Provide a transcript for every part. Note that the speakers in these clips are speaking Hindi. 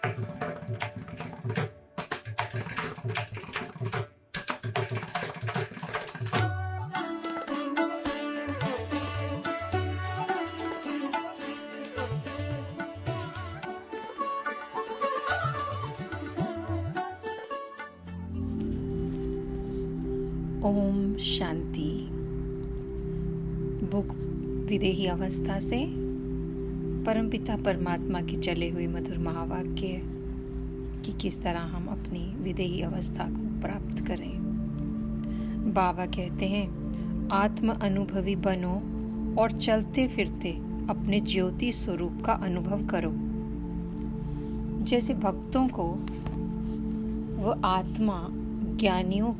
ओम शांति। बुक विदेही अवस्था से परमपिता परमात्मा की चले हुए मधुर महावाक्य कि किस तरह हम अपनी विदेही अवस्था को प्राप्त करें। बाबा कहते हैं, आत्म अनुभवी बनो और चलते फिरते अपने ज्योति स्वरूप का अनुभव करो। जैसे भक्तों को व आत्मज्ञानियों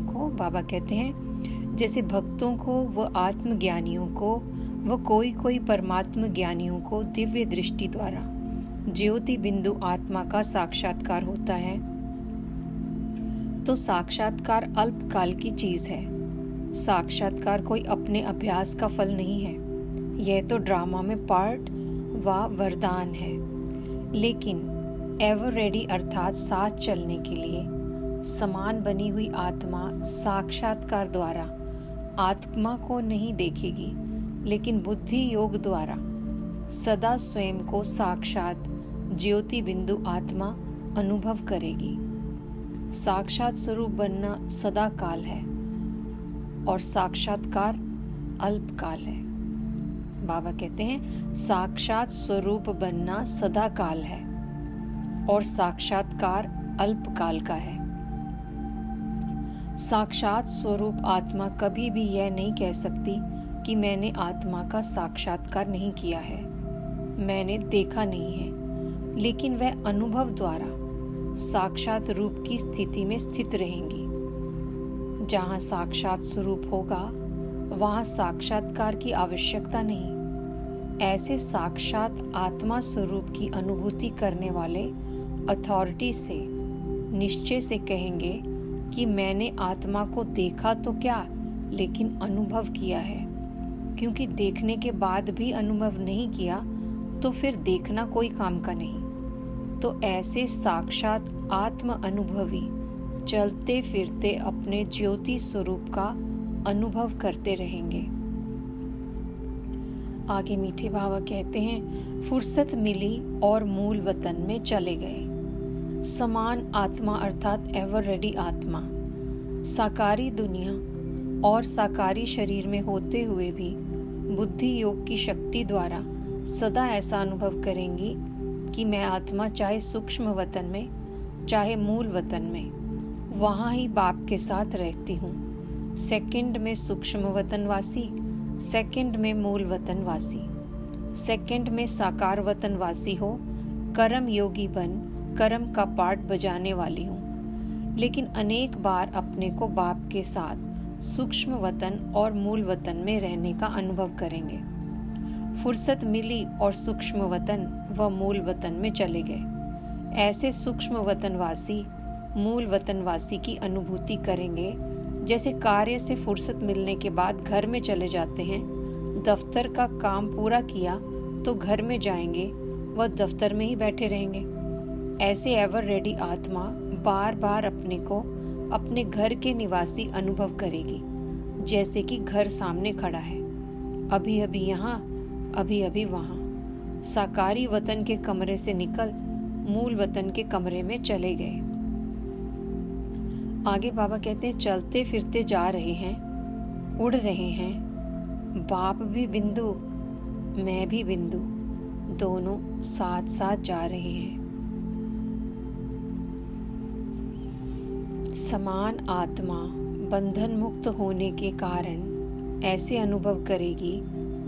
को बाबा कहते हैं, जैसे भक्तों को व आत्मज्ञानियों को व कोई परमात्म ज्ञानियों को दिव्य दृष्टि द्वारा ज्योति बिंदु आत्मा का साक्षात्कार होता है, तो साक्षात्कार अल्पकाल की चीज है। साक्षात्कार कोई अपने अभ्यास का फल नहीं है। यह तो ड्रामा में पार्ट व वरदान है। लेकिन एवर रेडी अर्थात साथ चलने के लिए समान बनी हुई आत्मा साक्षात्कार द्वारा आत्मा को नहीं देखेगी, लेकिन बुद्धि योग द्वारा सदा स्वयं को साक्षात ज्योति बिंदु आत्मा अनुभव करेगी। साक्षात स्वरूप बनना सदा काल है और साक्षात्कार अल्पकाल है। बाबा कहते हैं, साक्षात स्वरूप बनना सदा काल है और साक्षात्कार अल्पकाल का है। साक्षात स्वरूप आत्मा कभी भी यह नहीं कह सकती कि मैंने आत्मा का साक्षात्कार नहीं किया है, मैंने देखा नहीं है, लेकिन वह अनुभव द्वारा साक्षात रूप की स्थिति में स्थित रहेंगी। जहाँ साक्षात स्वरूप होगा वहाँ साक्षात्कार की आवश्यकता नहीं। ऐसे साक्षात आत्मा स्वरूप की अनुभूति करने वाले अथॉरिटी से निश्चय से कहेंगे कि मैंने आत्मा को देखा तो क्या, लेकिन अनुभव किया है। क्योंकि देखने के बाद भी अनुभव नहीं किया तो फिर देखना कोई काम का नहीं। तो ऐसे साक्षात आत्म अनुभवी चलते फिरते अपने ज्योति स्वरूप का अनुभव करते रहेंगे। आगे मीठे बाबा कहते हैं, फुर्सत मिली और मूल वतन में चले गए। समान आत्मा अर्थात एवर रेडी आत्मा साकारी दुनिया और साकारी शरीर में होते हुए भी बुद्धि योग की शक्ति द्वारा सदा ऐसा अनुभव करेंगी कि मैं आत्मा चाहे सूक्ष्म वतन में चाहे मूल वतन में वहाँ ही बाप के साथ रहती हूँ। सेकंड में सूक्ष्म वतनवासी, सेकंड में मूल वतनवासी, सेकंड में साकार वतनवासी हो कर्म योगी बन कर्म का पार्ट बजाने वाली हूँ। लेकिन अनेक बार अपने को बाप के साथ सूक्ष्म वतन और मूल वतन में रहने का अनुभव करेंगे। फुर्सत मिली और सूक्ष्म वतन व मूल वतन में चले गए। ऐसे सूक्ष्म वतनवासी मूल वतनवासी की अनुभूति करेंगे जैसे कार्य से फुर्सत मिलने के बाद घर में चले जाते हैं। दफ्तर का काम पूरा किया तो घर में जाएंगे व दफ्तर में ही बैठे रहेंगे। ऐसे एवर रेडी आत्मा बार बार अपने को अपने घर के निवासी अनुभव करेगी, जैसे कि घर सामने खड़ा है, अभी अभी यहाँ अभी अभी वहाँ। साकारी वतन के कमरे से निकल मूल वतन के कमरे में चले गए। आगे बाबा कहते हैं, चलते फिरते जा रहे हैं, उड़ रहे हैं। बाप भी बिंदु मैं भी बिंदु, दोनों साथ साथ जा रहे हैं। समान आत्मा बंधन मुक्त होने के कारण ऐसे अनुभव करेगी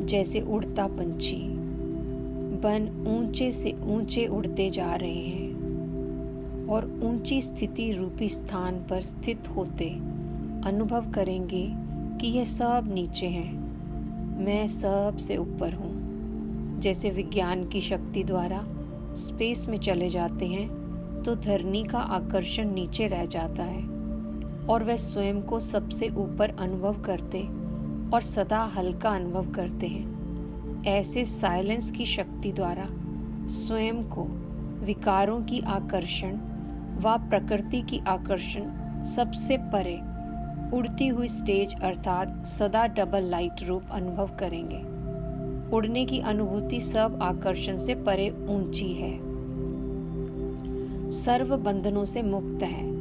जैसे उड़ता पंछी। बन ऊंचे से ऊंचे उड़ते जा रहे हैं और ऊंची स्थिति रूपी स्थान पर स्थित होते अनुभव करेंगे कि यह सब नीचे हैं, मैं सबसे ऊपर हूँ। जैसे विज्ञान की शक्ति द्वारा स्पेस में चले जाते हैं तो धरनी का आकर्षण नीचे रह जाता है और वह स्वयं को सबसे ऊपर अनुभव करते और सदा हल्का अनुभव करते हैं। ऐसे साइलेंस की शक्ति द्वारा स्वयं को विकारों की आकर्षण व प्रकृति की आकर्षण सबसे परे उड़ती हुई स्टेज अर्थात सदा डबल लाइट रूप अनुभव करेंगे। उड़ने की अनुभूति सब आकर्षण से परे ऊंची है, सर्व बंधनों से मुक्त है।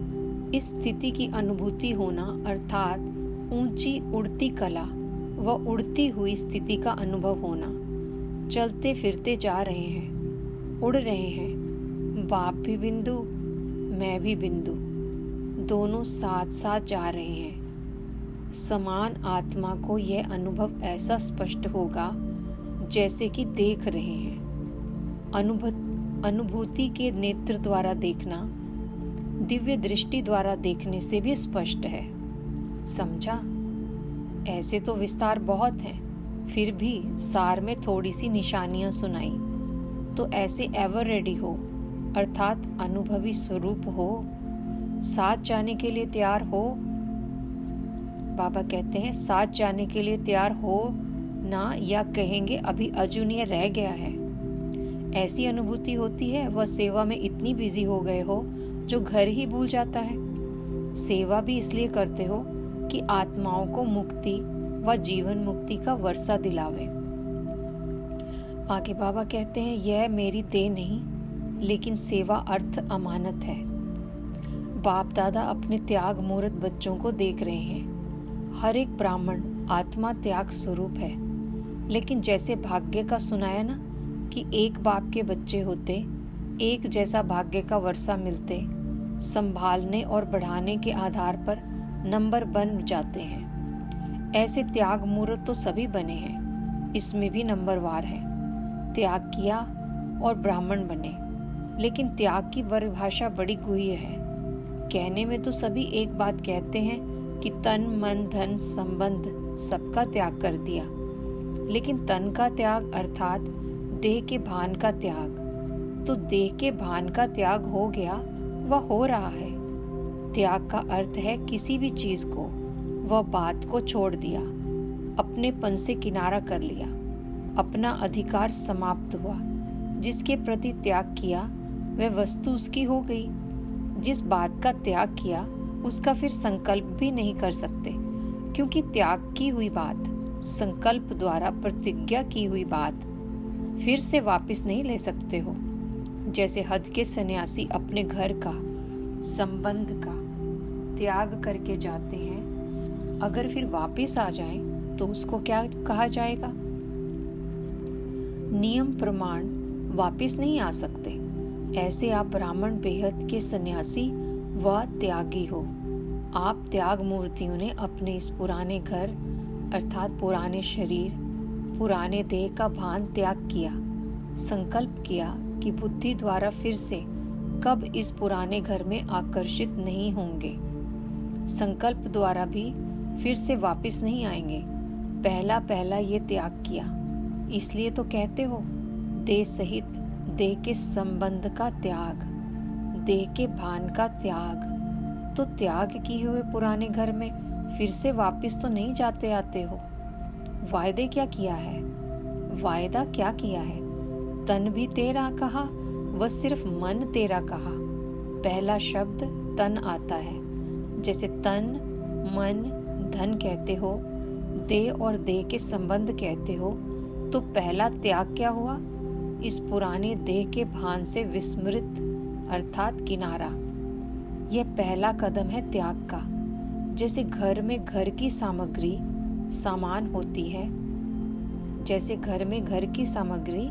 इस स्थिति की अनुभूति होना अर्थात ऊंची उड़ती कला व उड़ती हुई स्थिति का अनुभव होना। चलते फिरते जा रहे हैं, उड़ रहे हैं, बाप भी बिंदु, मैं भी बिंदु, दोनों साथ साथ जा रहे हैं। समान आत्मा को यह अनुभव ऐसा स्पष्ट होगा जैसे कि देख रहे हैं। अनुभूति के नेत्र द्वारा देखना दिव्य दृष्टि द्वारा देखने से भी स्पष्ट है। समझा? ऐसे तो विस्तार बहुत हैं, फिर भी सार में थोड़ी सी निशानियां सुनाई। तो ऐसे एवर रेडी हो अर्थात अनुभवी स्वरूप हो, साथ जाने के लिए तैयार हो। बाबा कहते हैं साथ जाने के लिए तैयार हो ना, या कहेंगे अभी अजूनियर रह गया है। ऐसी अनुभूति होती है वह सेवा में इतनी बिजी हो गए हो जो घर ही भूल जाता है। सेवा भी इसलिए करते हो कि आत्माओं को मुक्ति व जीवन मुक्ति का वर्षा दिलावे। आगे बाबा कहते हैं यह मेरी देह नहीं लेकिन सेवा अर्थ अमानत है। बाप दादा अपने त्याग मूर्त बच्चों को देख रहे हैं। हर एक ब्राह्मण आत्मा त्याग स्वरूप है, लेकिन जैसे भाग्य का सुनाया ना कि एक बाप के बच्चे होते, एक जैसा भाग्य का वर्षा मिलते, संभालने और बढ़ाने के आधार पर नंबर बन जाते हैं। ऐसे त्याग मूर्त तो सभी बने हैं, इसमें भी नंबरवार है। त्याग किया और ब्राह्मण बने, लेकिन त्याग की परिभाषा बड़ी गुह्य है। कहने में तो सभी एक बात कहते हैं कि तन मन धन संबंध सबका त्याग कर दिया, लेकिन तन का त्याग अर्थात देह के भान का त्याग, तो देह के भान का त्याग हो गया, वह हो रहा है। त्याग का अर्थ है किसी भी चीज को वह बात को छोड़ दिया, अपनेपन से किनारा कर लिया, अपना अधिकार समाप्त हुआ। जिसके प्रति त्याग किया वह वस्तु उसकी हो गई। जिस बात का त्याग किया उसका फिर संकल्प भी नहीं कर सकते, क्योंकि त्याग की हुई बात, संकल्प द्वारा प्रतिज्ञा की हुई बात फिर से वापस नहीं ले सकते हो। जैसे हद के सन्यासी अपने घर का संबंध का त्याग करके जाते हैं, अगर फिर वापस आ जाएं तो उसको क्या कहा जाएगा? नियम प्रमाण वापस नहीं आ सकते। ऐसे आप ब्राह्मण बेहद के सन्यासी व त्यागी हो। आप त्याग मूर्तियों ने अपने इस पुराने घर अर्थात पुराने शरीर, पुराने देह का भान त्याग किया, संकल्प किया कि बुद्धि द्वारा फिर से कब इस पुराने घर में आकर्षित नहीं होंगे। संकल्प द्वारा भी फिर से वापस नहीं आएंगे। पहला पहला ये त्याग किया, इसलिए तो कहते हो देह सहित देह के संबंध का त्याग, देह के भान का त्याग। तो त्याग किए हुए पुराने घर में फिर से वापस तो नहीं जाते आते हो। वायदे क्या किया है? वायदा क्या किया है? तन भी तेरा कहा व सिर्फ मन तेरा कहा। पहला शब्द तन आता है। जैसे तन, मन, धन कहते हो, देह और देह के संबंध कहते हो, तो पहला त्याग क्या हुआ? इस पुराने देह के भान से विस्मृत अर्थात किनारा। यह पहला कदम है त्याग का। जैसे घर में घर की सामग्री सामान होती है, जैसे घर में घर की सामग्री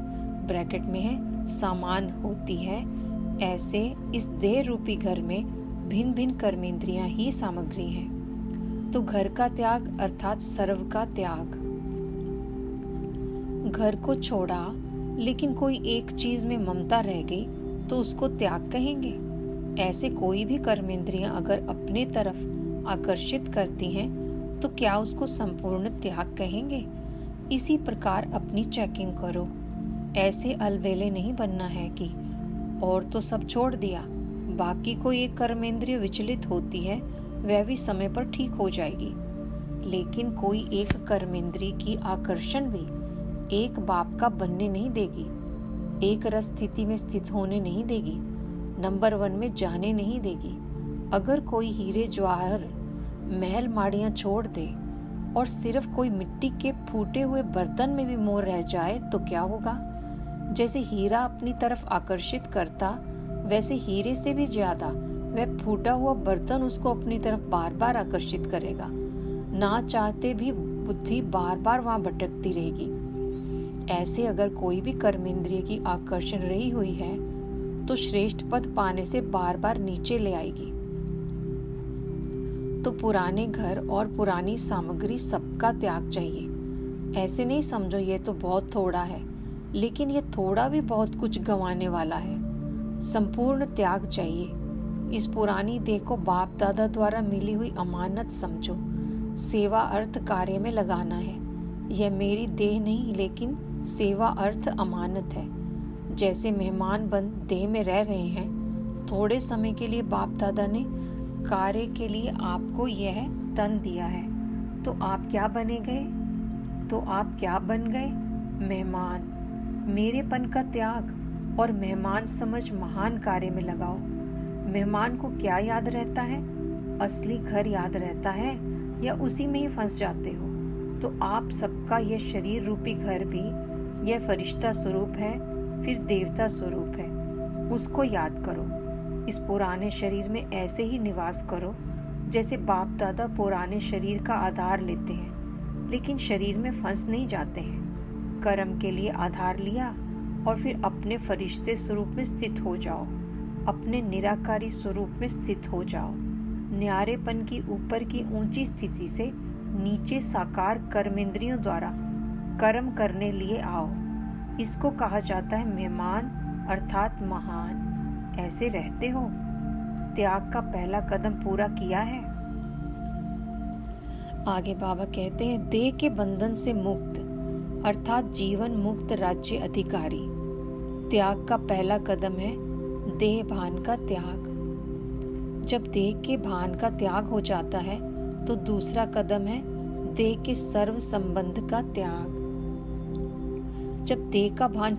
ब्रैकेट में है सामान होती है, ऐसे इस देह रूपी घर में भिन्न भिन्न कर्मेंद्रियां ही सामग्री हैं। तो घर का त्याग अर्थात सर्व का त्याग। घर को छोड़ा लेकिन कोई एक चीज में ममता रह गई तो उसको त्याग कहेंगे। ऐसे कोई भी कर्मेंद्रियां अगर अपने तरफ आकर्षित करती हैं तो क्या उसको संपूर्ण त्याग कहेंगे? इसी प्रकार अपनी चेकिंग करो। ऐसे अलबेले नहीं बनना है कि और तो सब छोड़ दिया, बाकी कोई एक कर्मेंद्रिय विचलित होती है, वह भी समय पर ठीक हो जाएगी। लेकिन कोई एक कर्मेंद्रिय की आकर्षण भी एक बाप का बनने नहीं देगी। एक रस स्थिति में स्थित होने नहीं देगी, नंबर 1 में जाने नहीं देगी। अगर कोई हीरे जवाहर महल माड़ियाँ छोड़ दे और सिर्फ कोई मिट्टी के फूटे हुए बर्तन में भी मोह रह जाए तो क्या होगा? जैसे हीरा अपनी तरफ आकर्षित करता, वैसे हीरे से भी ज्यादा वह फूटा हुआ बर्तन उसको अपनी तरफ बार बार आकर्षित करेगा। ना चाहते भी बुद्धि बार बार वहां भटकती रहेगी। ऐसे अगर कोई भी कर्मेंद्रिय की आकर्षण रही हुई है तो श्रेष्ठ पद पाने से बार बार नीचे ले आएगी। तो पुराने घर और पुरानी सामग्री सबका त्याग चाहिए। ऐसे नहीं समझो ये तो बहुत थोड़ा है, लेकिन ये थोड़ा भी बहुत कुछ गंवाने वाला है। संपूर्ण त्याग चाहिए। इस पुरानी देह को बाप दादा द्वारा मिली हुई अमानत समझो। सेवा अर्थ कार्य में लगाना है। यह मेरी देह नहीं, लेकिन सेवा अर्थ अमानत है। जैसे मेहमान बन देह में रह रहे हैं, थोड़े समय के लिए बाप दादा ने कार्य के लिए आपको यह तन दिया है, तो आप क्या बने गए? मेहमान। मेरेपन का त्याग और मेहमान समझ महान कार्य में लगाओ। मेहमान को क्या याद रहता है? असली घर याद रहता है या उसी में ही फंस जाते हो? तो आप सबका यह शरीर रूपी घर भी यह फरिश्ता स्वरूप है, फिर देवता स्वरूप है। उसको याद करो। इस पुराने शरीर में ऐसे ही निवास करो जैसे बाप दादा पुराने शरीर का आधार लेते हैं, लेकिन शरीर में फंस नहीं जाते हैं। कर्म के लिए आधार लिया और फिर अपने फरिश्ते स्वरूप में स्थित हो जाओ। अपने निराकारी स्वरूप में स्थित हो जाओ। न्यारेपन की ऊपर की ऊंची स्थिति से नीचे साकार कर्मेंद्रियों द्वारा कर्म करने लिए आओ। इसको कहा जाता है मेहमान अर्थात महान। ऐसे रहते हो। त्याग का पहला कदम पूरा किया है। आगे बाबा कहते हैं, देह के बंधन से मुक्त अर्थात जीवन मुक्त राज्य अधिकारी। त्याग का पहला कदम है देह भान का त्याग। जब देह के भान का त्याग हो जाता है तो दूसरा कदम है देह के सर्व संबंध का त्याग। जब देह का भान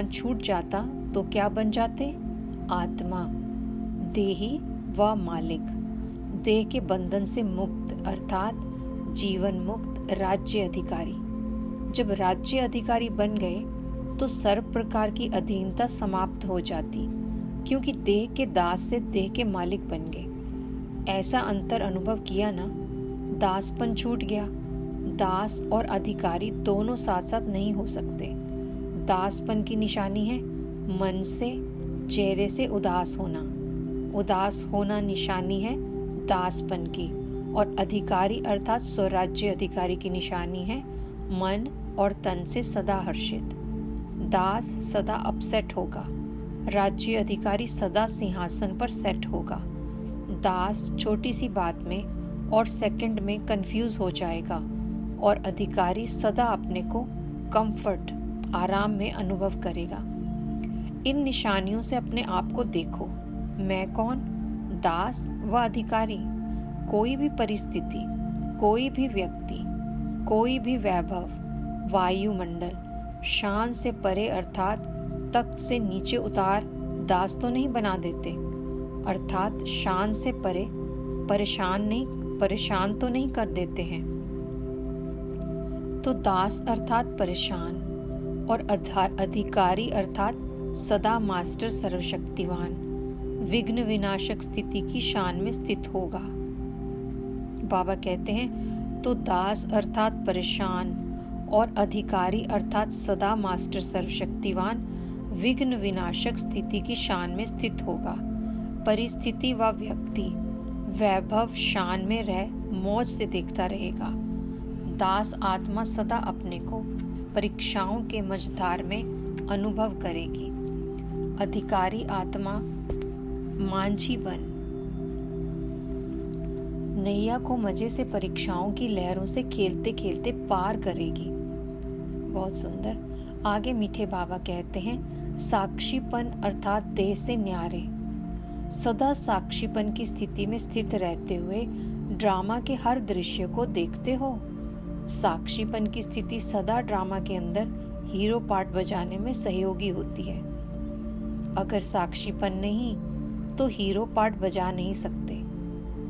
छूट जाता तो क्या बन जाते? आत्मा, देही व मालिक। देह के बंधन से मुक्त अर्थात जीवन मुक्त राज्य अधिकारी। जब राज्य अधिकारी बन गए तो सर्व प्रकार की अधीनता समाप्त हो जाती, क्योंकि देह के दास से देह के मालिक बन गए। ऐसा अंतर अनुभव किया ना? दासपन छूट गया। दास और अधिकारी दोनों साथ साथ नहीं हो सकते। दासपन की निशानी है मन से, चेहरे से उदास होना। उदास होना निशानी है दासपन की। और अधिकारी अर्थात स्वराज्य अधिकारी की निशानी है मन और तन से सदा हर्षित। दास सदा अपसेट होगा, राज्य अधिकारी सदा सिंहासन पर सेट होगा। दास छोटी सी बात में और सेकंड में कंफ्यूज हो जाएगा और अधिकारी सदा अपने को कंफर्ट आराम में अनुभव करेगा। इन निशानियों से अपने आप को देखो। मैं कौन? दास व अधिकारी। कोई भी परिस्थिति, कोई भी व्यक्ति, कोई भी वैभव, वायुमंडल शान से परे अर्थात तख्त से नीचे उतार दास तो नहीं बना देते, अर्थात शान से परे परेशान तो नहीं कर देते हैं। तो दास अर्थात परेशान और अधिकारी अर्थात सदा मास्टर सर्वशक्तिवान विघ्न विनाशक स्थिति की शान में स्थित होगा। बाबा कहते हैं, तो दास अर्थात परेशान और अधिकारी अर्थात सदा मास्टर सर्वशक्तिवान विघ्न विनाशक स्थिति की शान में स्थित होगा। परिस्थिति व व्यक्ति वैभव शान में रह मौज से देखता रहेगा। दास आत्मा सदा अपने को परीक्षाओं के मझधार में अनुभव करेगी। अधिकारी आत्मा मांझी बन नैया को मजे से परीक्षाओं की लहरों से खेलते खेलते पार करेगी। बहुत सुंदर। आगे मीठे बाबा कहते हैं, साक्षीपन अर्थात देह से न्यारे। सदा साक्षीपन की स्थिति में स्थित रहते हुए ड्रामा के हर दृश्य को देखते हो। साक्षीपन की स्थिति सदा ड्रामा के अंदर हीरो पार्ट बजाने में सहयोगी होती है। अगर साक्षीपन नहीं तो हीरो पार्ट बजा नहीं सकते।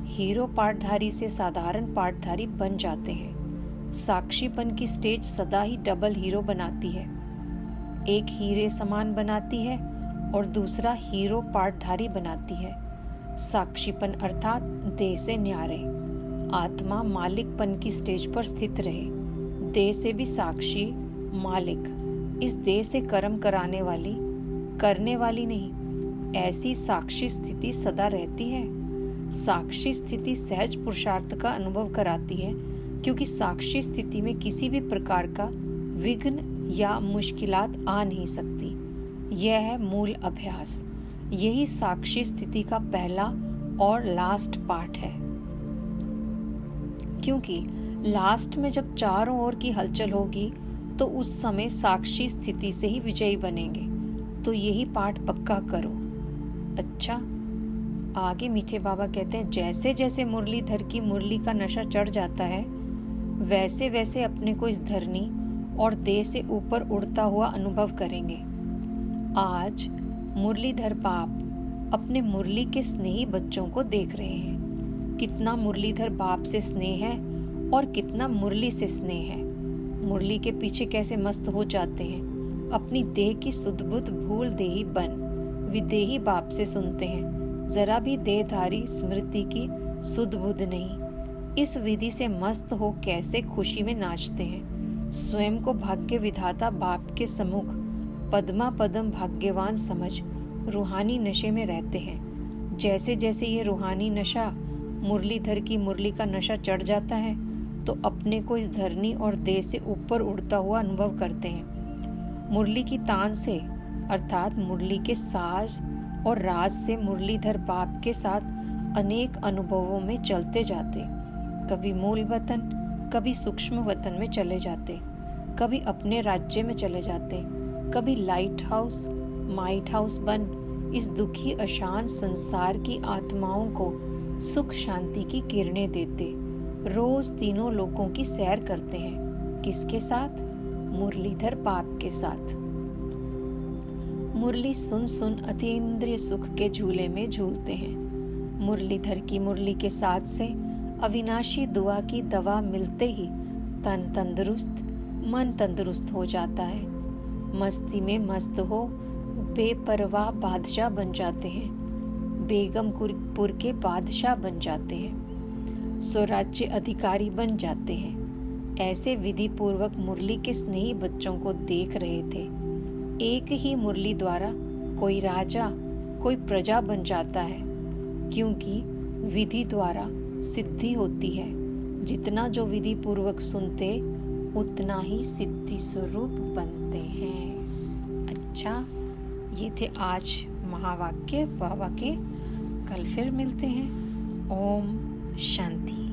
हीरो पार्टधारी से साधारण पार्टधारी बन जाते हैं। साक्षीपन की स्टेज सदा ही डबल हीरो बनाती है, एक हीरे समान बनाती है और दूसरा हीरो पार्टधारी बनाती है। साक्षीपन अर्थात देह से न्यारे, आत्मा मालिकपन की स्टेज पर स्थित रहे। देह से भी साक्षी, मालिक, इस देह से कर्म कराने वाली, करने वाली नहीं, ऐसी साक्षी स्थिति सदा रहती है। साक्षी स्थिति सहज पुरुषार्थ का अनुभव कराती है, क्योंकि साक्षी स्थिति में किसी भी प्रकार का विघ्न या मुश्किलात आ नहीं सकती। यह है मूल अभ्यास। यही साक्षी स्थिति का पहला और लास्ट पार्ट है, क्योंकि लास्ट में जब चारों ओर की हलचल होगी तो उस समय साक्षी स्थिति से ही विजयी बनेंगे। तो यही पाठ पक्का करो। अच्छा, आगे मीठे बाबा कहते हैं, जैसे जैसे मुरलीधर की मुरली का नशा चढ़ जाता है, वैसे वैसे अपने को इस धरनी और देह से ऊपर उड़ता हुआ अनुभव करेंगे। आज मुरलीधर बाप अपने मुरली के स्नेही बच्चों को देख रहे हैं। कितना मुरलीधर बाप से स्नेह है और कितना मुरली से स्नेह है। मुरली के पीछे कैसे मस्त हो जाते हैं। अपनी देह की सुध बुध भूल देही बन विदेही बाप से सुनते हैं। जरा भी देहधारी स्मृति की सुध बुध नहीं। इस विधि से मस्त हो कैसे खुशी में नाचते हैं। स्वयं को भाग्य विधाता बाप के सम्मुख पद्मा पदम भाग्यवान समझ रूहानी नशे में रहते हैं। जैसे जैसे ये रूहानी नशा मुरलीधर की मुरली का नशा चढ़ जाता है तो अपने को इस धरनी और देह से ऊपर उड़ता हुआ अनुभव करते हैं। मुरली की तान से अर्थात मुरली के साज और राज से मुरलीधर बाप के साथ अनेक अनुभवों में चलते जाते। कभी मूल वतन, कभी सूक्ष्म वतन में चले जाते, कभी अपने राज्य में चले जाते, कभी लाइट हाउस, माइट हाउस बन इस दुखी अशांत संसार की आत्माओं को सुख शांति की किरणें देते। रोज तीनों लोकों की सैर करते हैं। किसके साथ? मुरलीधर बाप के साथ। मुरली सुन सुन अतीन्द्रिय सुख के झूले में झूलते हैं। मुरलीधर की मुरली के साथ से अविनाशी दुआ की दवा मिलते ही तन तंदुरुस्त, मन तंदुरुस्त हो जाता है। मस्ती में मस्त हो बेपरवाह बादशाह बन जाते हैं। बेगमपुर के बादशाह बन जाते हैं। स्वराज्य अधिकारी बन जाते हैं। ऐसे विधि पूर्वक मुरली के स्नेही बच्चों को देख रहे थे। एक ही मुरली द्वारा कोई राजा, कोई प्रजा बन जाता है, क्योंकि विधि द्वारा सिद्धि होती है। जितना जो विधि पूर्वक सुनते उतना ही सिद्धि स्वरूप बनते हैं। अच्छा, ये थे आज महावाक्य बाबा के। कल फिर मिलते हैं। ओम शांति।